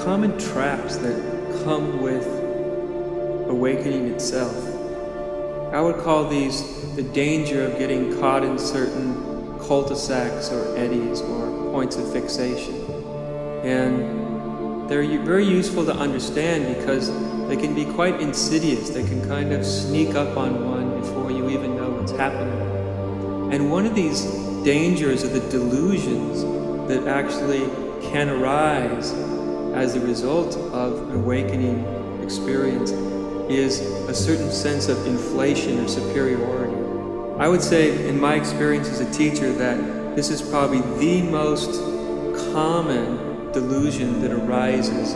common traps that come with awakening itself. I would call these the danger of getting caught in certain cul-de-sacs or eddies or points of fixation. And they're very useful to understand because they can be quite insidious. They can kind of sneak up on one before you even know what's happening. And one of these dangers are the delusions that actually can arise as a result of awakening experience is a certain sense of inflation or superiority. I would say, in my experience as a teacher, that this is probably the most common delusion that arises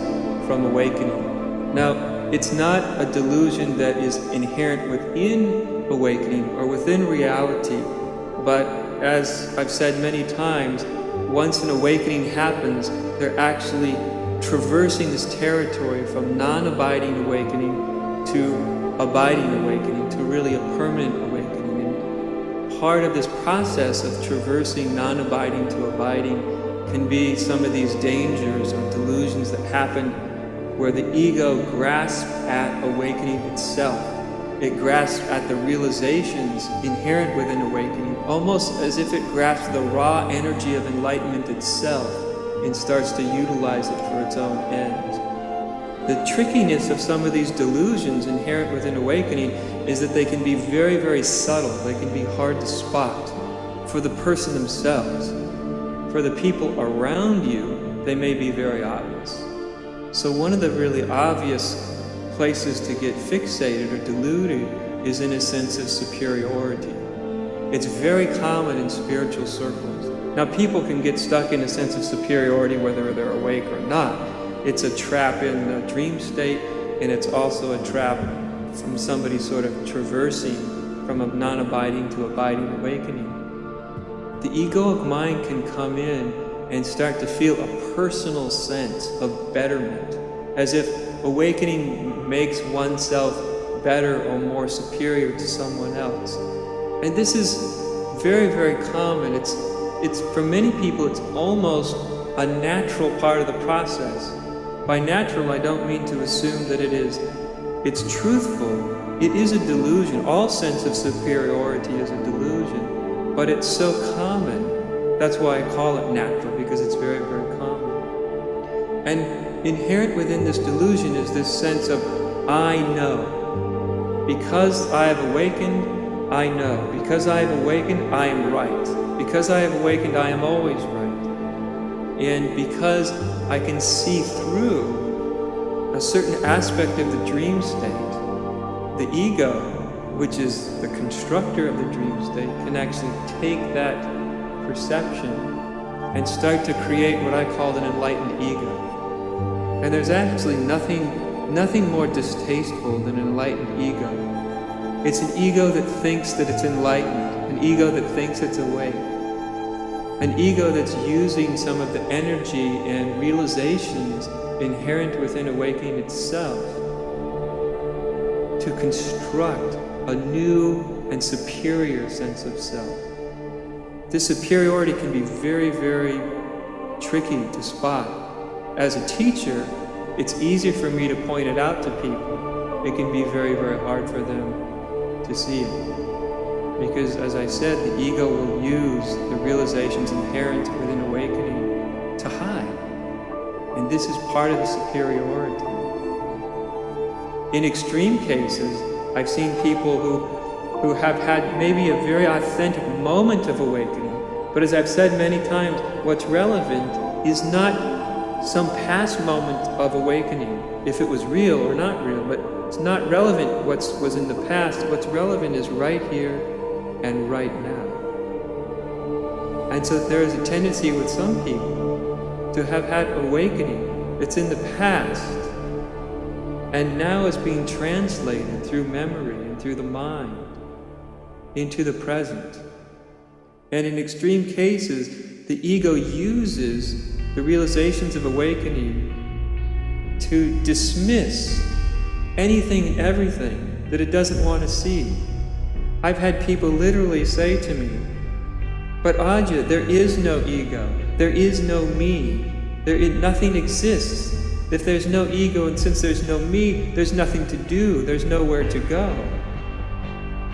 from awakening. Now, it's not a delusion that is inherent within awakening or within reality, but as I've said many times, once an awakening happens, they're actually traversing this territory from non-abiding awakening to abiding awakening, to really a permanent awakening. And part of this process of traversing non-abiding to abiding can be some of these dangers or delusions that happen where the ego grasps at awakening itself. It grasps at the realizations inherent within awakening, almost as if it grasps the raw energy of enlightenment itself and starts to utilize it for its own ends. The trickiness of some of these delusions inherent within awakening is that they can be very, very subtle. They can be hard to spot for the person themselves. For the people around you, they may be very obvious. So one of the really obvious places to get fixated or deluded is in a sense of superiority. It's very common in spiritual circles. Now, people can get stuck in a sense of superiority whether they're awake or not. It's a trap in the dream state, and it's also a trap from somebody sort of traversing from a non-abiding to abiding awakening. The ego of mind can come in and start to feel a personal sense of betterment, as if awakening makes oneself better or more superior to someone else. And this is very, very common. It's for many people, it's almost a natural part of the process. By natural, I don't mean to assume that it's truthful. It is a delusion. All sense of superiority is a delusion, but it's so common. That's why I call it natural, because it's very, very common. And inherent within this delusion is this sense of, I know. Because I have awakened, I know. Because I have awakened, I am right. Because I have awakened, I am always right. And because I can see through a certain aspect of the dream state, the ego, which is the constructor of the dream state, can actually take that perception and start to create what I call an enlightened ego. And there's actually nothing more distasteful than an enlightened ego. It's an ego that thinks that it's enlightened, an ego that thinks it's awake. An ego that's using some of the energy and realizations inherent within awakening itself to construct a new and superior sense of self. This superiority can be very, very tricky to spot. As a teacher, it's easier for me to point it out to people. It can be very, very hard for them to see it. Because, as I said, the ego will use the realizations inherent within awakening to hide. And this is part of the superiority. In extreme cases, I've seen people who have had maybe a very authentic moment of awakening. But as I've said many times, what's relevant is not some past moment of awakening, if it was real or not real, but it's not relevant what was in the past. What's relevant is right here and right now. And so there is a tendency with some people to have had awakening that's in the past and now is being translated through memory and through the mind into the present. And in extreme cases, the ego uses the realizations of awakening to dismiss anything and everything that it doesn't want to see. I've had people literally say to me, "But Adya, there is no ego. There is no me. Nothing exists. if there's no ego and since there's no me, there's nothing to do, there's nowhere to go.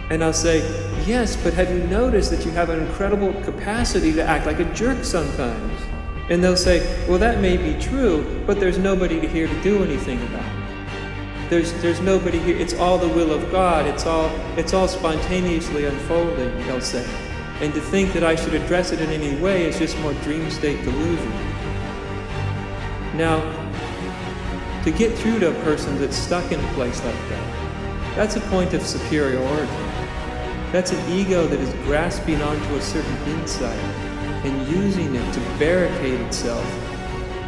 And I'll say, yes, but have you noticed that you have an incredible capacity to act like a jerk sometimes? And they'll say, well, that may be true, but there's nobody here to do anything about it. There's nobody here. It's all the will of God. It's all spontaneously unfolding, they'll say. And to think that I should address it in any way is just more dream state delusion. Now, to get through to a person that's stuck in a place like that, that's a point of superiority. That's an ego that is grasping onto a certain insight and using it to barricade itself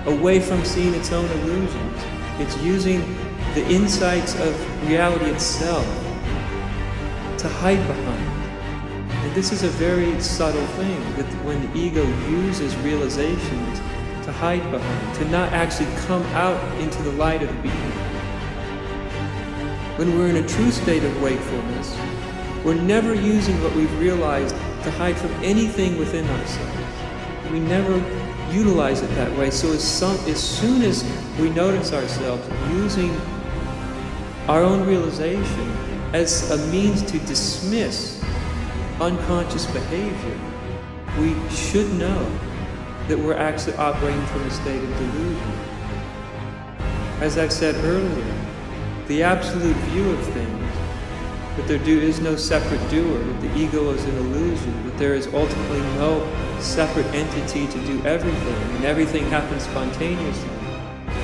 away from seeing its own illusions. It's using the insights of reality itself to hide behind. And this is a very subtle thing, that when the ego uses realizations to hide behind, to not actually come out into the light of being. When we're in a true state of wakefulness, we're never using what we've realized to hide from anything within ourselves. We never utilize it that way. So as soon as we notice ourselves using our own realization as a means to dismiss unconscious behavior, we should know that we're actually operating from a state of delusion. As I've said earlier, the absolute view of things, that there is no separate doer, that the ego is an illusion, that there is ultimately no separate entity to do everything, and everything happens spontaneously.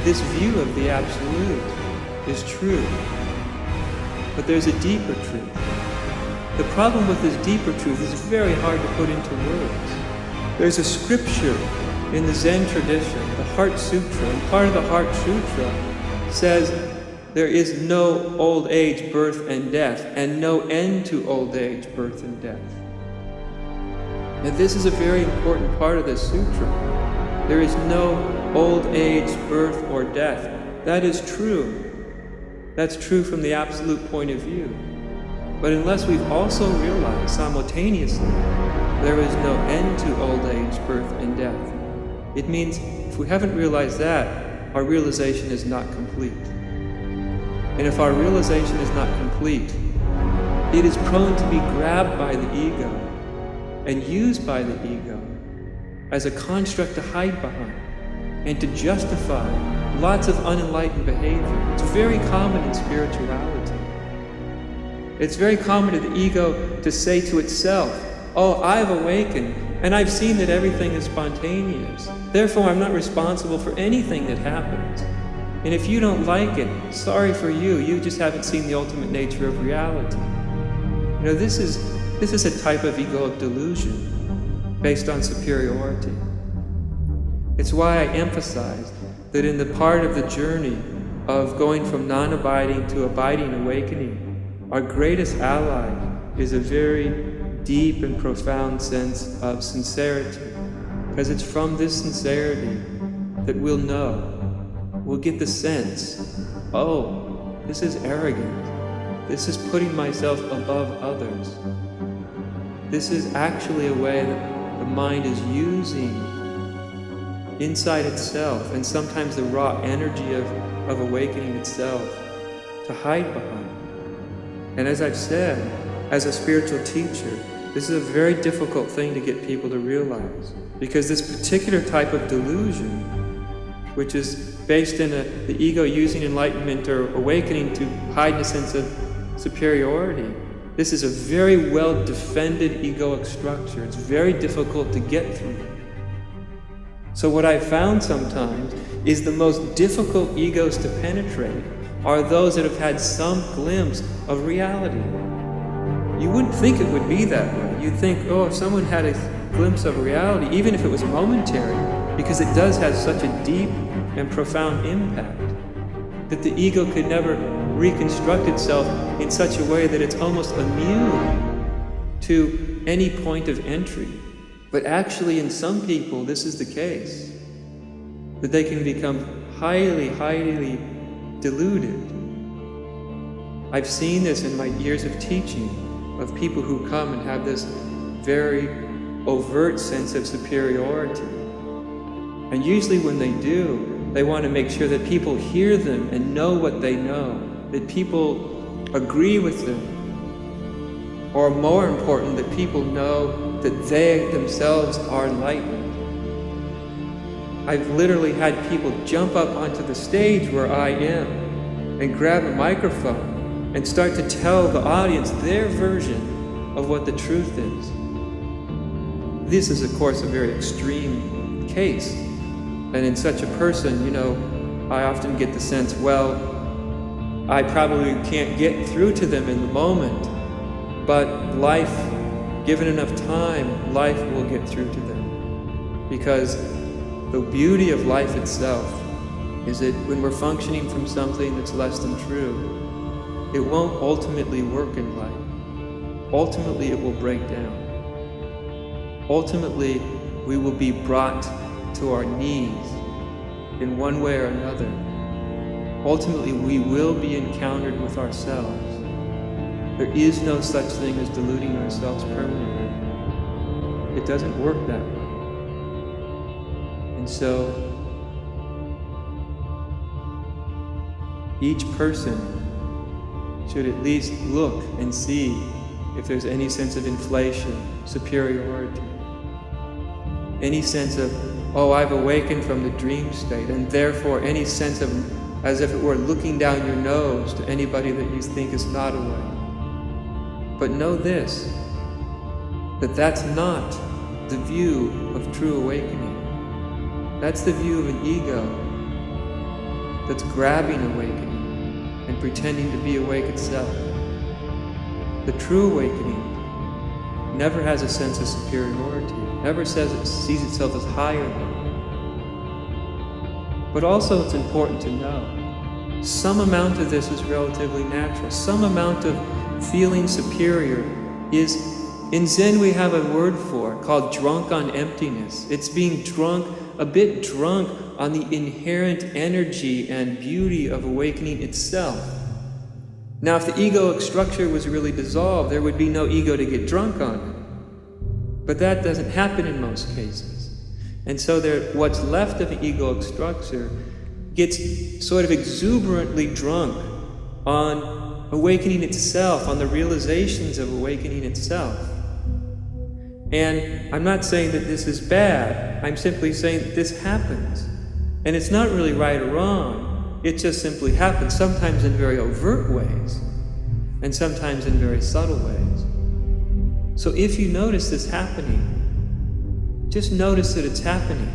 This view of the absolute is true. But there's a deeper truth. The problem with this deeper truth is it's very hard to put into words. There's a scripture in the Zen tradition, the Heart Sutra, and part of the Heart Sutra says there is no old age, birth, and death, and no end to old age, birth, and death. And this is a very important part of this sutra. There is no old age, birth, or death. That is true. That's true from the absolute point of view. But unless we've also realized simultaneously there is no end to old age, birth, and death, it means if we haven't realized that, our realization is not complete. And if our realization is not complete, it is prone to be grabbed by the ego and used by the ego as a construct to hide behind and to justify lots of unenlightened behavior. It's very common in spirituality. It's very common to the ego to say to itself, oh, I've awakened, and I've seen that everything is spontaneous. Therefore, I'm not responsible for anything that happens. And if you don't like it, sorry for you. You just haven't seen the ultimate nature of reality. You know, this is a type of egoic delusion based on superiority. It's why I emphasized that in the part of the journey of going from non-abiding to abiding awakening, our greatest ally is a very deep and profound sense of sincerity. Because it's from this sincerity that we'll know, we'll get the sense, oh, this is arrogant. This is putting myself above others. This is actually a way that the mind is using inside itself, and sometimes the raw energy of awakening itself, to hide behind. And as I've said, as a spiritual teacher, this is a very difficult thing to get people to realize, because this particular type of delusion, which is based in the ego using enlightenment or awakening to hide a sense of superiority, this is a very well defended egoic structure. It's very difficult to get through. So what I've found sometimes is the most difficult egos to penetrate are those that have had some glimpse of reality. You wouldn't think it would be that way. You'd think, oh, if someone had a glimpse of reality, even if it was momentary, because it does have such a deep and profound impact, that the ego could never reconstruct itself in such a way that it's almost immune to any point of entry. But actually, in some people, this is the case, that they can become highly, highly deluded. I've seen this in my years of teaching, of people who come and have this very overt sense of superiority. And usually when they do, they want to make sure that people hear them and know what they know, that people agree with them, or more important, that people know that they themselves are enlightened. I've literally had people jump up onto the stage where I am and grab a microphone and start to tell the audience their version of what the truth is. This is, of course, a very extreme case. And in such a person, I often get the sense, well, I probably can't get through to them in the moment, but life, given enough time, life will get through to them. Because the beauty of life itself is that when we're functioning from something that's less than true, it won't ultimately work in life. Ultimately, it will break down. Ultimately, we will be brought to our knees in one way or another. Ultimately, we will be encountered with ourselves. There is no such thing as deluding ourselves permanently. It doesn't work that way. And so, each person should at least look and see if there's any sense of inflation, superiority, any sense of, oh, I've awakened from the dream state, and therefore any sense of, as if it were looking down your nose to anybody that you think is not awake. But know this, that that's not the view of true awakening. That's the view of an ego that's grabbing awakening and pretending to be awake itself. The true awakening never has a sense of superiority, never says it sees itself as higher than. But also it's important to know, some amount of this is relatively natural. Some amount of feeling superior is, in Zen we have a word for it called drunk on emptiness. It's being drunk, a bit drunk on the inherent energy and beauty of awakening itself. Now, if the egoic structure was really dissolved, there would be no ego to get drunk on it. But that doesn't happen in most cases. And so what's left of the egoic structure gets sort of exuberantly drunk on awakening itself, on the realizations of awakening itself. And I'm not saying that this is bad. I'm simply saying that this happens. And it's not really right or wrong. It just simply happens, sometimes in very overt ways, and sometimes in very subtle ways. So if you notice this happening, just notice that it's happening.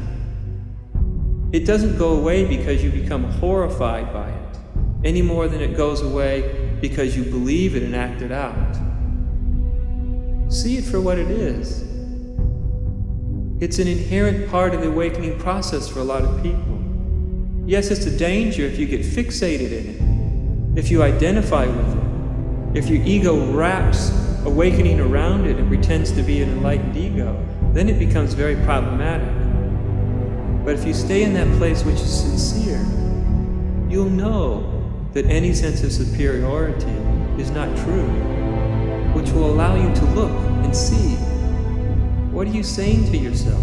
It doesn't go away because you become horrified by it, any more than it goes away because you believe it and act it out. See it for what it is. It's an inherent part of the awakening process for a lot of people. Yes, it's a danger if you get fixated in it, if you identify with it, if your ego wraps awakening around it and pretends to be an enlightened ego, then it becomes very problematic. But if you stay in that place which is sincere, you'll know that any sense of superiority is not true, which will allow you to look and see, what are you saying to yourself?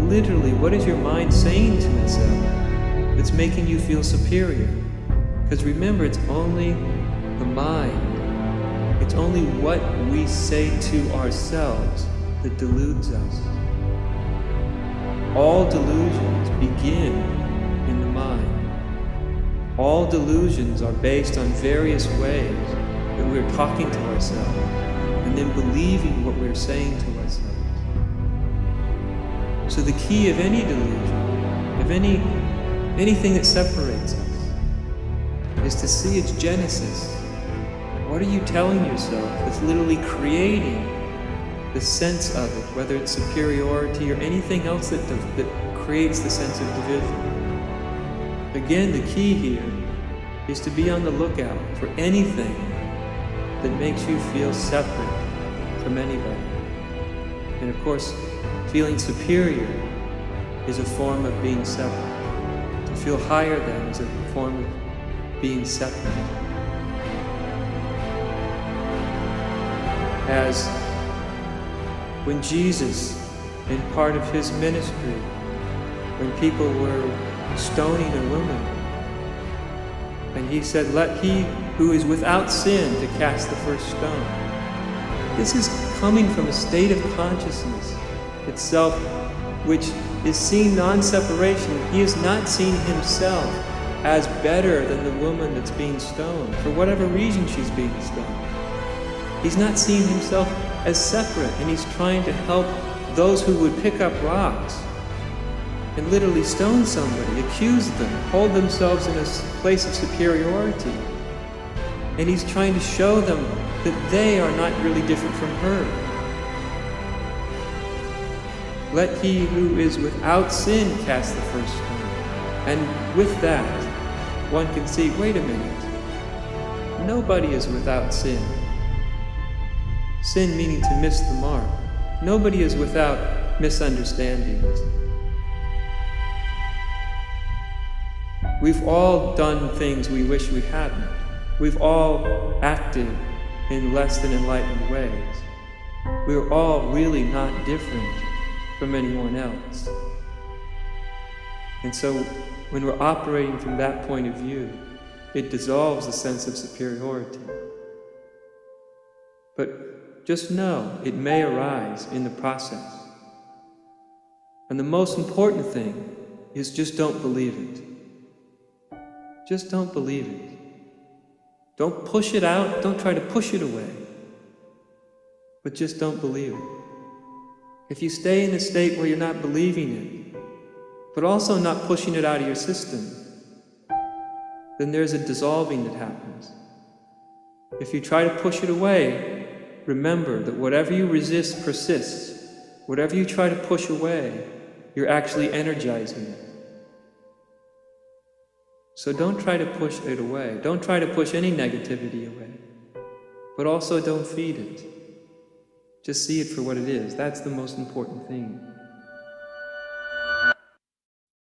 Literally, what is your mind saying to itself that's making you feel superior? Because remember, it's only the mind. It's only what we say to ourselves that deludes us. All delusions begin in the mind. All delusions are based on various ways that we're talking to ourselves and then believing what we're saying to ourselves. So the key of any delusion, of anything that separates us, is to see its genesis. What are you telling yourself that's literally creating the sense of it, whether it's superiority or anything else that creates the sense of division? Again, the key here is to be on the lookout for anything that makes you feel separate from anybody. And of course, feeling superior is a form of being separate. To feel higher than is a form of being separate. As when Jesus, in part of his ministry, when people were stoning a woman. And he said, "Let he who is without sin to cast the first stone." This is coming from a state of consciousness itself which is seeing non-separation. He is not seeing himself as better than the woman that's being stoned, for whatever reason she's being stoned. He's not seeing himself as separate, and he's trying to help those who would pick up rocks and literally stone somebody, accuse them, hold themselves in a place of superiority. And he's trying to show them that they are not really different from her. Let he who is without sin cast the first stone. And with that, one can see, wait a minute, nobody is without sin. Sin meaning to miss the mark. Nobody is without misunderstandings. We've all done things we wish we hadn't. We've all acted in less than enlightened ways. We're all really not different from anyone else. And so when we're operating from that point of view, it dissolves the sense of superiority. But just know it may arise in the process. And the most important thing is just don't believe it. Just don't believe it. Don't push it out, don't try to push it away. But just don't believe it. If you stay in a state where you're not believing it, but also not pushing it out of your system, then there's a dissolving that happens. If you try to push it away, remember that whatever you resist persists. Whatever you try to push away, you're actually energizing it. So don't try to push it away. Don't try to push any negativity away. But also don't feed it. Just see it for what it is. That's the most important thing.